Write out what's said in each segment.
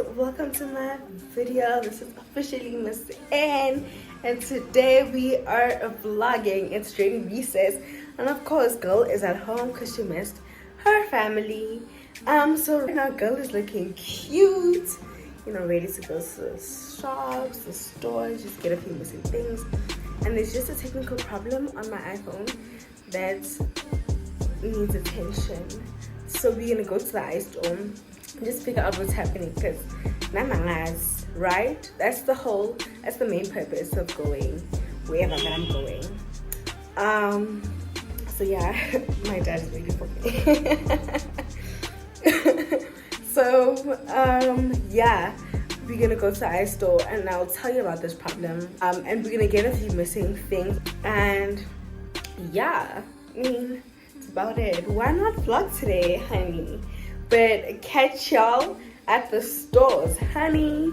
welcome to my video. This is officially Miss N, and today we are vlogging. It's during recess, and of course girl is at home because she missed her family. So right now girl is looking cute, you know, ready to go to the shops, the stores, just get a few missing things. And there's just a technical problem on my iPhone that needs attention, so we're gonna go to the Istore and just figure out what's happening, because namangas, right? That's the main purpose of going wherever that I'm going. So yeah, my dad is waiting for me. So yeah, we're gonna go to the Istore and I'll tell you about this problem, and we're gonna get a few missing things, and yeah, I mean, that's about it. Why not vlog today, honey? But catch y'all at the stores, honey.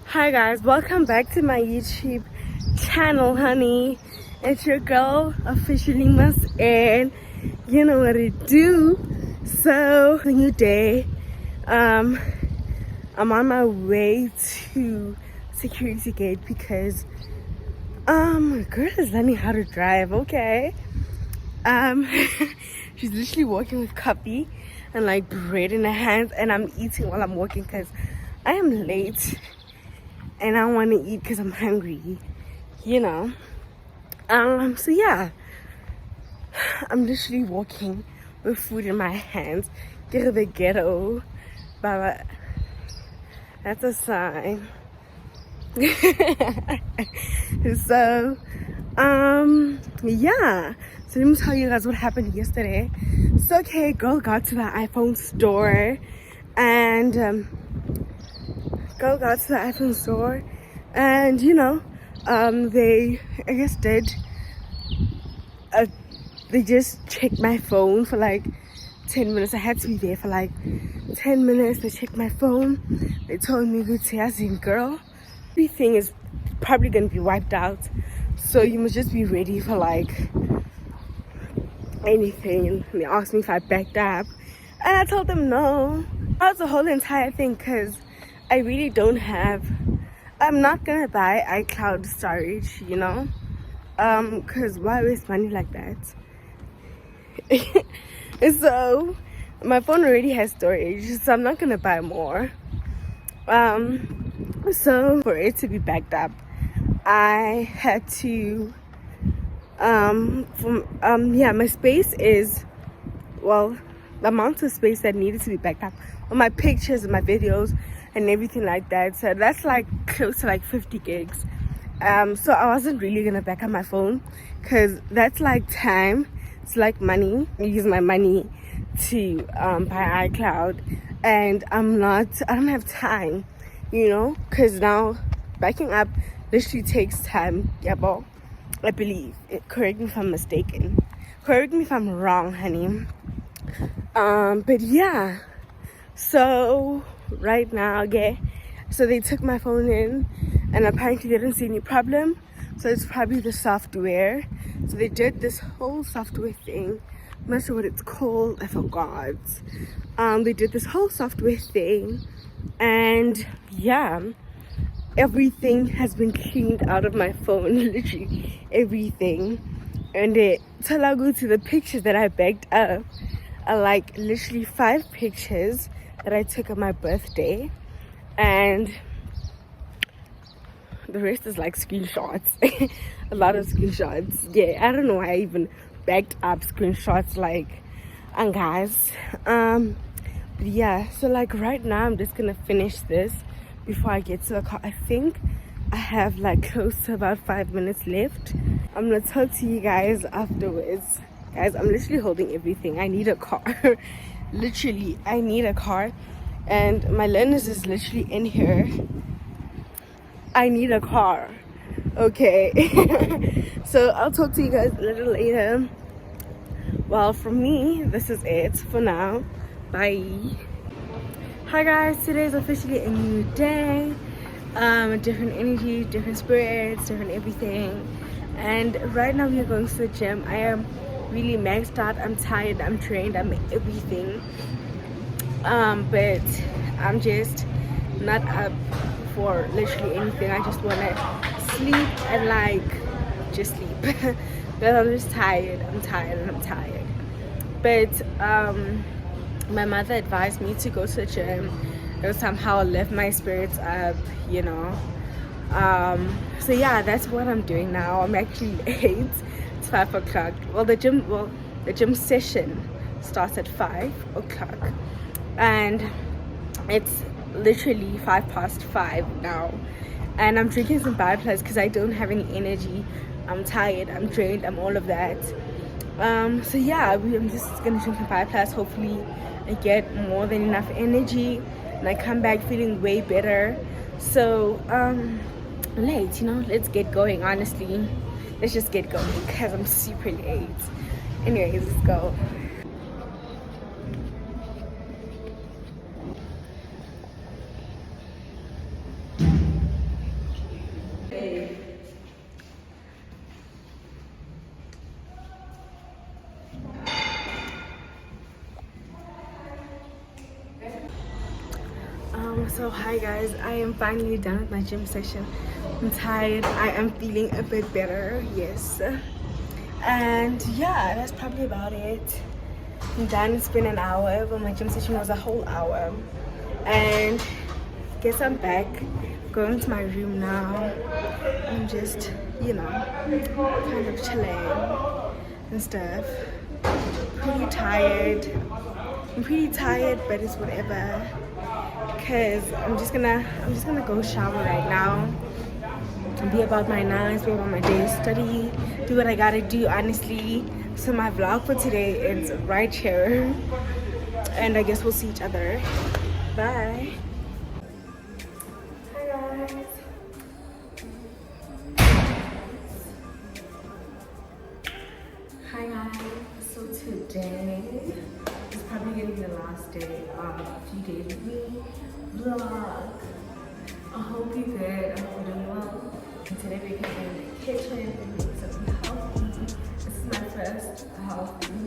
Hi guys, welcome back to my YouTube channel, honey. It's your girl, officially Miss N. You know what to do. So, a new day. I'm on my way to security gate because girl is learning how to drive, okay? She's literally walking with coffee and like bread in her hands, and I'm eating while I'm walking because I am late. And I want to eat because I'm hungry, you know. So yeah, I'm literally walking with food in my hands. Get to the ghetto, but that's a sign. So, yeah. So let me tell you guys what happened yesterday. So okay, girl got to the iPhone store, and girl got to the iPhone store, and you know, they they just checked my phone for like 10 minutes. I had to be there for like 10 minutes. They checked my phone. They told me, good girl, everything is probably gonna be wiped out, so you must just be ready for like anything. And they asked me if I backed up, and I told them no. That was the whole entire thing, because I really don't have, I'm not gonna buy iCloud storage, you know, because why waste money like that? So my phone already has storage, so I'm not gonna buy more. So for it to be backed up, I had to my space is, well, the amount of space that needed to be backed up on my pictures and my videos and everything like that, so that's like close to like 50 gigs. So I wasn't really gonna back up my phone because that's like time, it's like money. I use my money to buy iCloud, and I don't have time, you know, because now backing up literally takes time. Yeah, but I believe it. Correct me if I'm mistaken, correct me if I'm wrong, honey. But yeah, so right now, okay, so they took my phone in, and apparently they didn't see any problem, so it's probably the software. So they did this whole software thing. I'm not sure what it's called, I forgot. They did this whole software thing, and yeah, everything has been cleaned out of my phone. Literally everything. And till I go to the pictures that I backed up, are like literally 5 pictures that I took on my birthday, and the rest is like screenshots. A lot of screenshots. Yeah, I don't know why I even backed up screenshots like, and guys. But yeah, so like right now I'm just gonna finish this before I get to the car. I think I have like close to about 5 minutes left. I'm gonna talk to you guys afterwards. Guys, I'm literally holding everything. I need a car. Literally, I need a car. And my learners is literally in here. I need a car. Okay. So I'll talk to you guys a little later. Well, from me, this is it for now. Bye. Hi guys, today is officially a new day. Different energy, different spirits, different everything. And right now we are going to the gym. I am really maxed out. I'm tired, I'm trained, I'm everything. But I'm just not up for literally anything. I just want to sleep and like just sleep. But I'm just tired. I'm tired and I'm tired. But my mother advised me to go to the gym. It will somehow lift my spirits up, you know. So yeah, that's what I'm doing now. I'm actually late. It's 5 o'clock. Well, the gym session starts at 5 o'clock, and it's literally 5:05 now. And I'm drinking some Bio Plus because I don't have any energy. I'm tired. I'm drained. I'm all of that. So yeah, I'm just gonna drink some Bio Plus. Hopefully, I get more than enough energy and I come back feeling way better. So late, you know, let's get going. Honestly, let's just get going because I'm super late. Anyways, let's go. So hi guys, I am finally done with my gym session. I'm tired. I am feeling a bit better, yes. And yeah, that's probably about it. I'm done. It's been an hour, but my gym session was a whole hour. And guess I'm back, going to my room now. I'm just, you know, kind of chilling and stuff. Pretty tired. I'm pretty tired, but it's whatever. Cause I'm just gonna go shower right now and be about my nights, be about my day, study, do what I gotta do, honestly. So my vlog for today is right here, and I guess we'll see each other. Bye. Hi guys. Hi guys. So today is probably gonna be the last day of a few days with me. Vlog. I hope you're good. I hope you're doing well. And today we're getting in the kitchen and doing something healthy. This is my first healthy.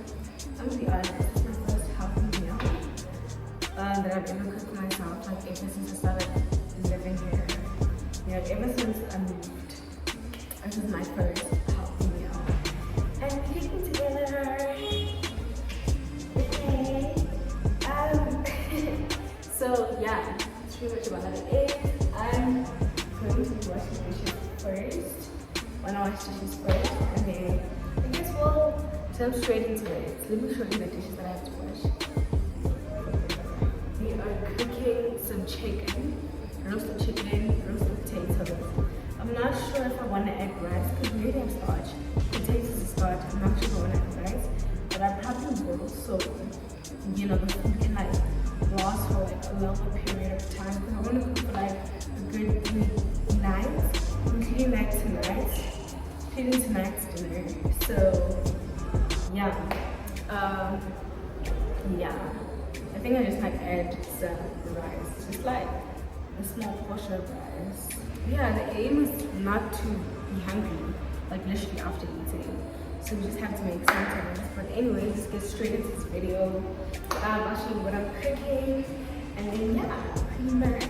I'm gonna be honest, this is my first healthy meal that I've ever cooked myself. Like ever since I started living here. You know, ever since I moved. This is my first healthy meal. And we're cooking together. So yeah, that's pretty much about it. I'm going to be washing dishes first. When I wash dishes first, and then I guess we'll jump straight into it. Let me show you the dishes that I have to wash. We are cooking some chicken, roasted potatoes. I'm not sure if I want to add rice because we already have starch. Potatoes is starch. I'm not sure if I want to add rice, but I probably will. So you know the food can like last for like a longer period of time. I want to cook for like a good 3 nights, including like tonight's dinner. So yeah, I think I just might add some rice, just like a small portion of rice. Yeah, the aim is not to be hungry, like literally after eating. So we just have to make sometimes. But anyway, let's get straight into this video. I'll show you what I'm cooking, and then yeah, pretty much.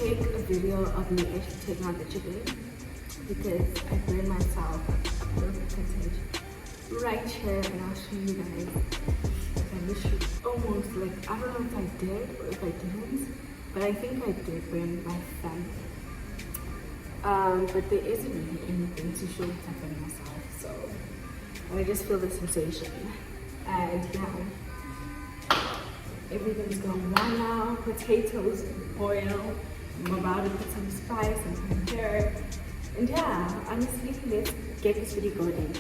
take a video of me actually taking out the chicken because I burned myself a little percentage right here, and I'll show you guys. I literally almost, like, I don't know if I did or if I didn't, but I think I did burn my thumb. But there isn't really anything to show if I burned myself, so I just feel the sensation. And yeah, everything's going well now. Potatoes boil. I'm about to put some spice and some pepper. And yeah, honestly, let's get this video going.